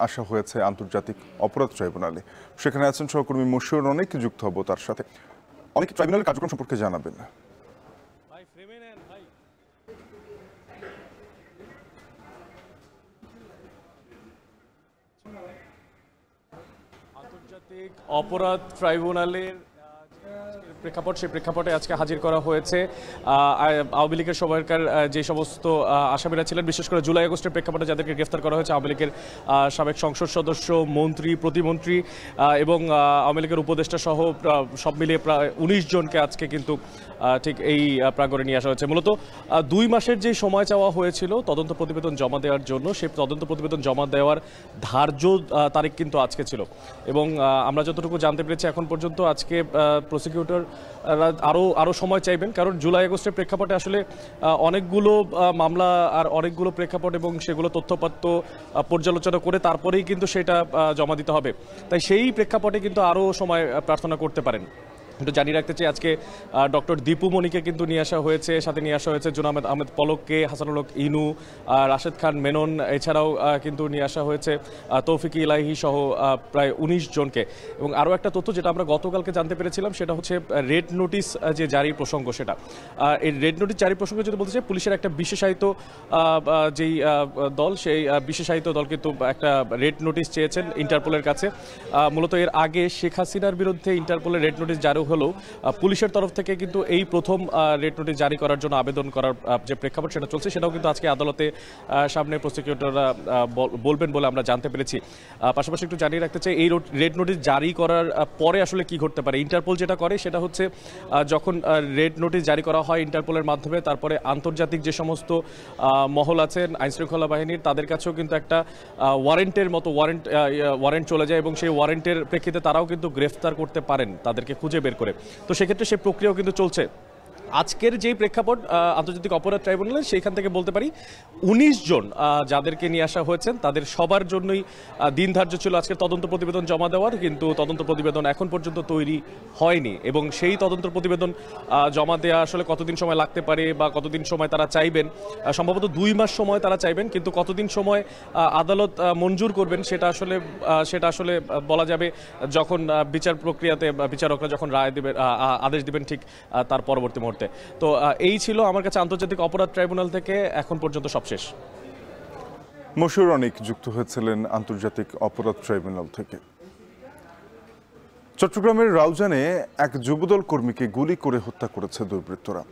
আসা হয়েছে আন্তর্জাতিক অপরাধ ট্রাইব্যুনালে। সেখানে আছেন সহকর্মী মশিউর অনেক, যুক্ত হব তার সাথে। অনেক ট্রাইব্যুনালের কার্যক্রম সম্পর্কে জানাবেন। আন্তর্জাতিক অপরাধ ট্রাইব্যুনালের প্রেক্ষাপট, সেই প্রেক্ষাপটে আজকে হাজির করা হয়েছে আওয়ামী লীগের সময়কার যে সমস্ত আসামিরা ছিলেন, বিশেষ করে জুলাই আগস্টের প্রেক্ষাপটে যাদেরকে গ্রেফতার করা হয়েছে। আওয়ামী লীগের সাবেক সংসদ সদস্য, মন্ত্রী, প্রতিমন্ত্রী এবং আওয়ামী লীগের উপদেষ্টা সহ সব মিলিয়ে প্রায় 19 জনকে আজকে কিন্তু ঠিক এই প্রাঙ্গণে নিয়ে আসা হয়েছে। মূলত 2 মাসের যে সময় চাওয়া হয়েছিল তদন্ত প্রতিবেদন জমা দেওয়ার জন্য, সেই তদন্ত প্রতিবেদন জমা দেওয়ার ধার্য তারিখ কিন্তু আজকে ছিল। এবং আমরা যতটুকু জানতে পেরেছি এখন পর্যন্ত আজকে প্রসিকিউটর আরও সময় চাইবেন, কারণ জুলাই আগস্টের প্রেক্ষাপটে আসলে অনেকগুলো মামলা আর অনেকগুলো প্রেক্ষাপট এবং সেগুলো তথ্যপাত্র পর্যালোচনা করে তারপরেই কিন্তু সেটা জমা দিতে হবে। তাই সেই প্রেক্ষাপটে কিন্তু আরও সময় প্রার্থনা করতে পারেন। একটু জানিয়ে রাখতে চাই, আজকে ডক্টর দীপু মনিকে কিন্তু নিয়ে আসা হয়েছে, সাথে নিয়ে আসা হয়েছে জুনায়েদ আহমেদ পলককে, হাসানুল হক ইনু, রাশেদ খান মেনন, এছাড়াও কিন্তু নিয়ে আসা হয়েছে তৌফিক ইলাহি সহ প্রায় 19 জনকে। এবং আরও একটা তথ্য যেটা আমরা গতকালকে জানতে পেরেছিলাম, সেটা হচ্ছে রেড নোটিশ যে জারির প্রসঙ্গ। সেটা এই রেড নোটিশ জারির প্রসঙ্গে যদি বলতে চাই, পুলিশের একটা বিশেষায়িত যেই দল, সেই বিশেষায়িত দল কিন্তু একটা রেড নোটিশ চেয়েছেন ইন্টারপোলের কাছে। মূলত এর আগে শেখ হাসিনার বিরুদ্ধে ইন্টারপোলের রেড নোটিশ জারি হলেও পুলিশের তরফ থেকে কিন্তু এই প্রথম রেড নোটিশ জারি করার জন্য আবেদন করার যে প্রেক্ষাপট সেটা চলছে, সেটাও কিন্তু আজকে আদালতে সামনে প্রসিকিউটররা বলবেন বলে আমরা জানতে পেরেছি। পাশাপাশি একটু জানিয়ে রাখতে চাই, এই রেড নোটিশ জারি করার পরে আসলে কি ঘটতে পারে। ইন্টারপোল যেটা করে সেটা হচ্ছে, যখন রেড নোটিশ জারি করা হয় ইন্টারপোলের মাধ্যমে, তারপরে আন্তর্জাতিক যে সমস্ত মহল আছেন আইনশৃঙ্খলা বাহিনীর, তাদের কাছেও কিন্তু একটা ওয়ারেন্টের মতো ওয়ারেন্ট চলে যায় এবং সেই ওয়ারেন্টের প্রেক্ষিতে তারাও কিন্তু গ্রেফতার করতে পারেন তাদেরকে খুঁজে বের করে। তো সেক্ষেত্রে সেই প্রক্রিয়াও কিন্তু চলছে। আজকের যেই প্রেক্ষাপট আন্তর্জাতিক অপরাধ ট্রাইব্যুনালে, সেইখান থেকে বলতে পারি 19 জন যাদেরকে নিয়ে আসা হয়েছেন তাদের সবার জন্যই দিন ধার্য ছিল আজকের তদন্ত প্রতিবেদন জমা দেওয়ার, কিন্তু তদন্ত প্রতিবেদন এখন পর্যন্ত তৈরি হয়নি। এবং সেই তদন্ত প্রতিবেদন জমা দেওয়া আসলে কতদিন সময় লাগতে পারে বা কতদিন সময় তারা চাইবেন, সম্ভবত 2 মাস সময় তারা চাইবেন, কিন্তু কতদিন সময় আদালত মঞ্জুর করবেন সেটা আসলে বলা যাবে যখন বিচার প্রক্রিয়াতে বিচারকরা যখন রায় দেবেন, আদেশ দেবেন, ঠিক তার পরবর্তী মুহূর্তে। তো এই ছিল আমার কাছে আন্তর্জাতিক অপরাধ ট্রাইব্যুনাল থেকে এখন পর্যন্ত সবশেষ। মশিউর অনেক যুক্ত হয়েছিলেন আন্তর্জাতিক অপরাধ ট্রাইব্যুনাল থেকে। চট্টগ্রামের রাউজানে এক যুবদল কর্মীকে গুলি করে হত্যা করেছে দুর্বৃত্তরা।